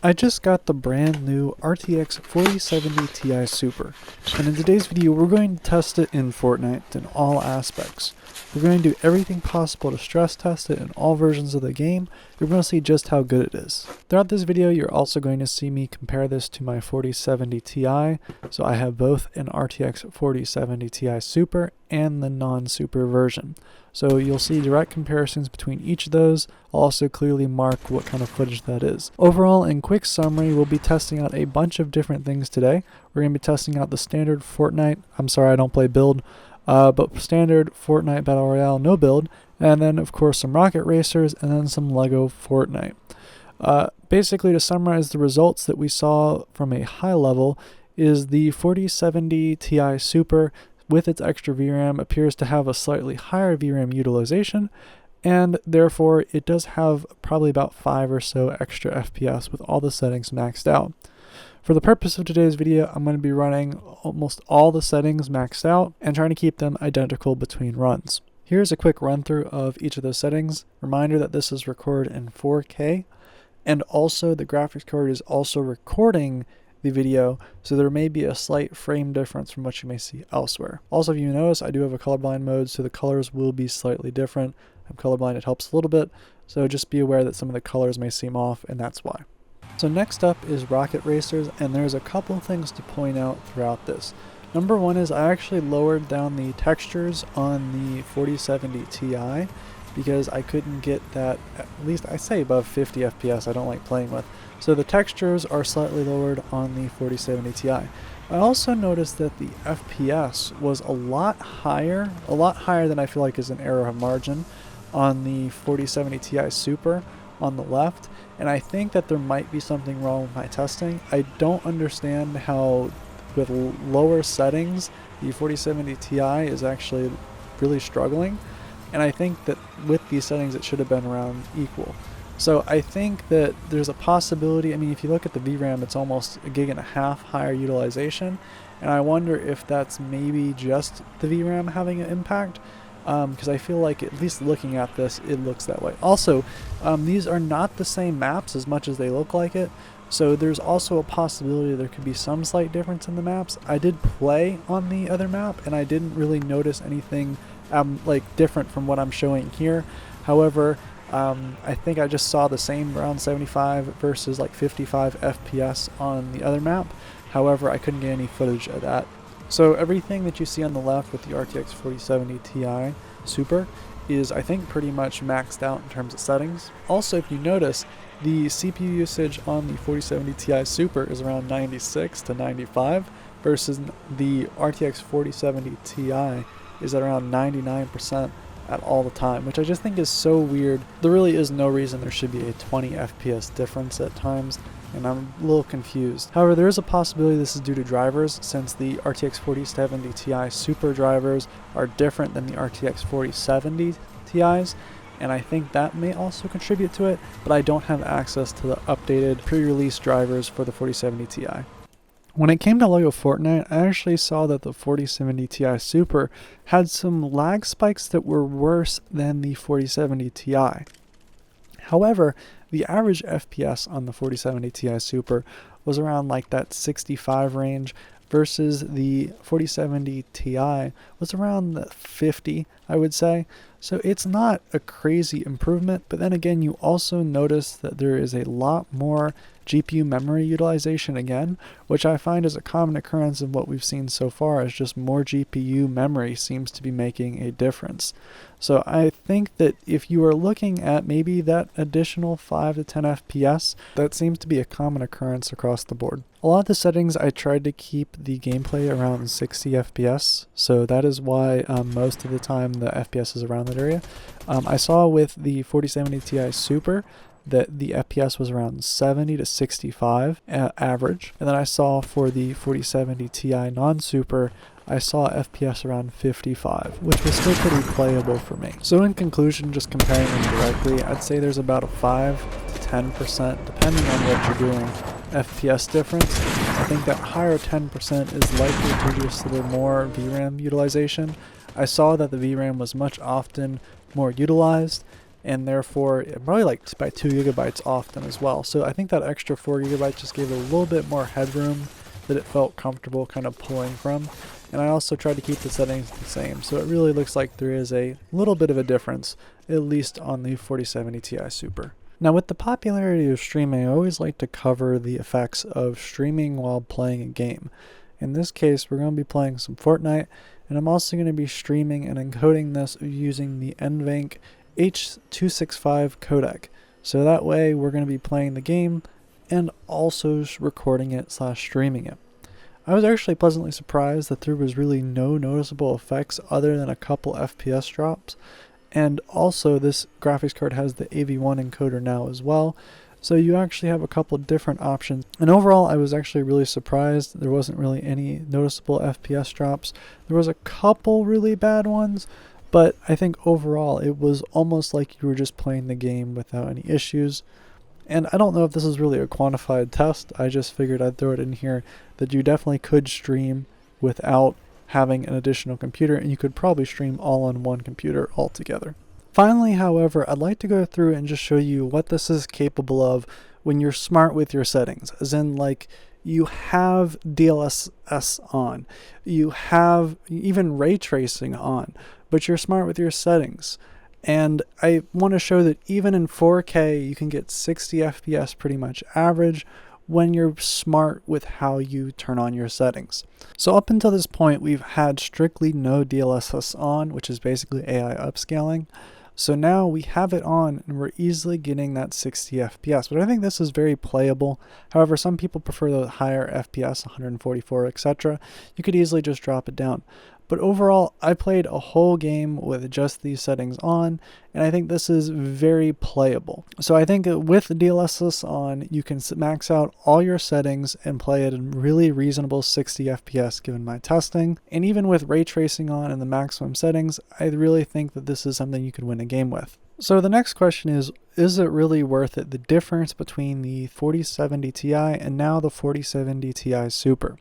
I just got the brand new RTX 4070 Ti Super, and in today's video we're going to test it in Fortnite in all aspects. We're going to do everything possible to stress test it in all versions of the game. You're going to see just how good it is. Throughout this video you're also going to see me compare this to my 4070 Ti, so I have both an RTX 4070 Ti Super and the non-Super version. So you'll see direct comparisons between each of those. I'll also clearly mark what kind of footage that is. Overall, in quick summary, we'll be testing out a bunch of different things today. We're going to be testing out the standard Fortnite, I'm sorry I don't play build, but standard Fortnite Battle Royale no build, and then of course some rocket racers, and then some Lego Fortnite. Basically, to summarize the results that we saw from a high level is the 4070 Ti Super with its extra VRAM appears to have a slightly higher VRAM utilization, and therefore it does have probably about 5 or so extra FPS with all the settings maxed out. For the purpose of today's video, I'm going to be running almost all the settings maxed out and trying to keep them identical between runs. Here's a quick run through of each of those settings. Reminder that this is recorded in 4K, and also the graphics card is also recording the video, so there may be a slight frame difference from what you may see elsewhere. Also, if you notice, I do have a colorblind mode, so the colors will be slightly different. I'm colorblind, it helps a little bit, so just be aware that some of the colors may seem off, and that's why. So next up is rocket racers, and there's a couple things to point out throughout this. Number one is I actually lowered down the textures on the 4070 Ti because I couldn't get that, at least I say above 50 FPS I don't like playing with. So the textures are slightly lowered on the 4070 Ti. I also noticed that the FPS was a lot higher than I feel like is an error of margin on the 4070 Ti Super on the left, and I think that there might be something wrong with my testing. I don't understand how with lower settings the 4070 Ti is actually really struggling, and I think that with these settings it should have been around equal. So I think that there's a possibility, I mean, if you look at the VRAM, it's almost 1.5 gigs higher utilization, and I wonder if that's maybe just the VRAM having an impact, because I feel like, at least looking at this, it looks that way. Also, these are not the same maps as much as they look like it, so there's also a possibility there could be some slight difference in the maps. I did play on the other map, and I didn't really notice anything like different from what I'm showing here. However, I think I just saw the same around 75 versus like 55 FPS on the other map. However, I couldn't get any footage of that. So everything that you see on the left with the RTX 4070 Ti Super is, I think, pretty much maxed out in terms of settings. Also, if you notice, the CPU usage on the 4070 Ti Super is around 96 to 95 versus the RTX 4070 Ti is at around 99% at all the time, which I just think is so weird. There really is no reason there should be a 20 FPS difference at times, and I'm a little confused. However, there is a possibility this is due to drivers, since the RTX 4070 Ti Super drivers are different than the RTX 4070 Ti's, and I think that may also contribute to it, but I don't have access to the updated pre-release drivers for the 4070 Ti. When it came to Lego Fortnite, I actually saw that the 4070 Ti Super had some lag spikes that were worse than the 4070 Ti. However, the average FPS on the 4070 Ti Super was around like that 65 range versus the 4070 Ti was around the 50, I would say. So it's not a crazy improvement, but then again, you also notice that there is a lot more GPU memory utilization again, which I find is a common occurrence of what we've seen so far, is just more GPU memory seems to be making a difference. So I think that if you are looking at maybe that additional 5 to 10 FPS, that seems to be a common occurrence across the board. A lot of the settings I tried to keep the gameplay around 60 FPS, so that is why most of the time the FPS is around that area. I saw with the 4070 Ti Super that the FPS was around 70 to 65 average, and then I saw for the 4070 Ti non-Super, I saw FPS around 55, which was still pretty playable for me. So in conclusion, just comparing them directly, I'd say there's about a 5 to 10%, depending on what you're doing, FPS difference. I think that higher 10% is likely to just a little more VRAM utilization. I saw that the VRAM was much often more utilized, and therefore probably like by 2 gigabytes often as well. So I think that extra 4 gigabytes just gave it a little bit more headroom that it felt comfortable kind of pulling from. And I also tried to keep the settings the same, so it really looks like there is a little bit of a difference, at least on the 4070 Ti Super. Now with the popularity of streaming, I always like to cover the effects of streaming while playing a game. In this case, we're going to be playing some Fortnite, and I'm also going to be streaming and encoding this using the NVENC H.265 codec. So that way we're going to be playing the game and also recording it / streaming it. I was actually pleasantly surprised that there was really no noticeable effects other than a couple FPS drops. And also this graphics card has the AV1 encoder now as well. So you actually have a couple different options. And overall, I was actually really surprised. There wasn't really any noticeable FPS drops. There was a couple really bad ones, but I think overall it was almost like you were just playing the game without any issues. And I don't know if this is really a quantified test. I just figured I'd throw it in here that you definitely could stream without having an additional computer, and you could probably stream all on one computer altogether. Finally, however, I'd like to go through and just show you what this is capable of when you're smart with your settings, as in like you have DLSS on, you have even ray tracing on, but you're smart with your settings. And I want to show that even in 4K, you can get 60 FPS pretty much average when you're smart with how you turn on your settings. So up until this point, we've had strictly no DLSS on, which is basically AI upscaling. So now we have it on and we're easily getting that 60 FPS, but I think this is very playable. However, some people prefer the higher FPS, 144, etc. You could easily just drop it down. But overall, I played a whole game with just these settings on, and I think this is very playable. So I think with DLSS on, you can max out all your settings and play at a really reasonable 60 FPS given my testing. And even with ray tracing on and the maximum settings, I really think that this is something you could win a game with. So the next question is it really worth it, the difference between the 4070 Ti and now the 4070 Ti Super?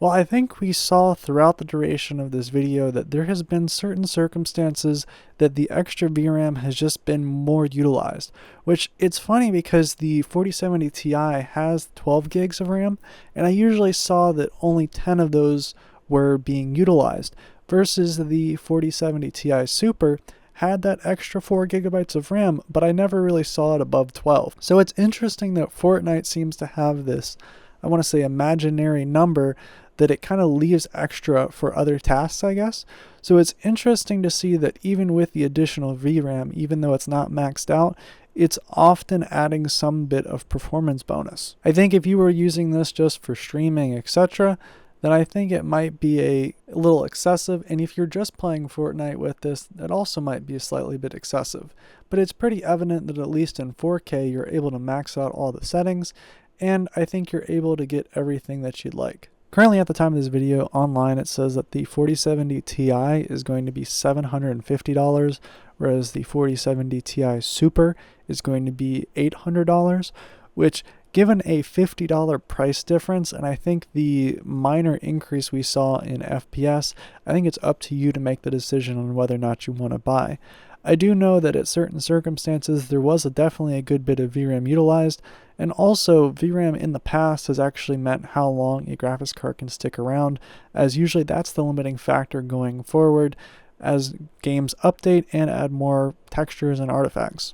Well, I think we saw throughout the duration of this video that there has been certain circumstances that the extra VRAM has just been more utilized, which it's funny because the 4070 Ti has 12 gigs of RAM, and I usually saw that only 10 of those were being utilized, versus the 4070 Ti Super had that extra 4 gigabytes of RAM, but I never really saw it above 12. So it's interesting that Fortnite seems to have this, I want to say, imaginary number that it kind of leaves extra for other tasks, I guess. So it's interesting to see that even with the additional VRAM, even though it's not maxed out, it's often adding some bit of performance bonus. I think if you were using this just for streaming, etc., then I think it might be a little excessive. And if you're just playing Fortnite with this, it also might be a slightly bit excessive. But it's pretty evident that at least in 4K, you're able to max out all the settings, and I think you're able to get everything that you'd like. Currently at the time of this video, online it says that the 4070 Ti is going to be $750, whereas the 4070 Ti Super is going to be $800, which, given a $50 price difference, and I think the minor increase we saw in FPS, I think it's up to you to make the decision on whether or not you want to buy. I do know that at certain circumstances there was definitely a good bit of VRAM utilized, and also VRAM in the past has actually meant how long a graphics card can stick around, as usually that's the limiting factor going forward as games update and add more textures and artifacts.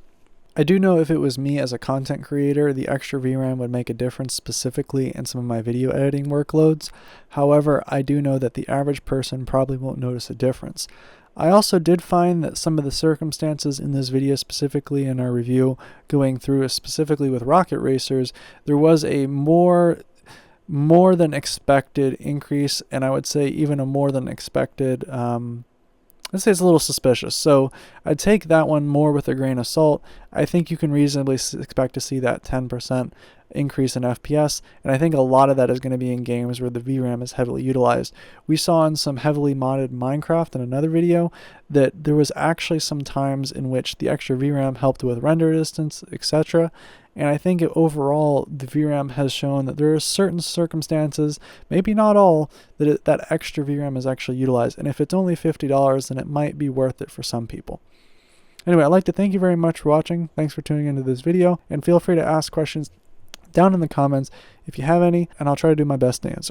I do know if it was me as a content creator, the extra VRAM would make a difference specifically in some of my video editing workloads. However, I do know that the average person probably won't notice a difference. I also did find that some of the circumstances in this video, specifically in our review, going through specifically with rocket racers, there was a more than expected increase, and I would say even a more than expected, let's say it's a little suspicious. So I'd take that one more with a grain of salt. I think you can reasonably expect to see that 10% increase in FPS, and I think a lot of that is going to be in games where the VRAM is heavily utilized. We saw in some heavily modded Minecraft in another video that there was actually some times in which the extra VRAM helped with render distance, etc. And I think overall the VRAM has shown that there are certain circumstances, maybe not all, that that extra VRAM is actually utilized. And if it's only $50, then it might be worth it for some people. Anyway, I'd like to thank you very much for watching. Thanks for tuning into this video, and feel free to ask questions down in the comments if you have any, and I'll try to do my best to answer.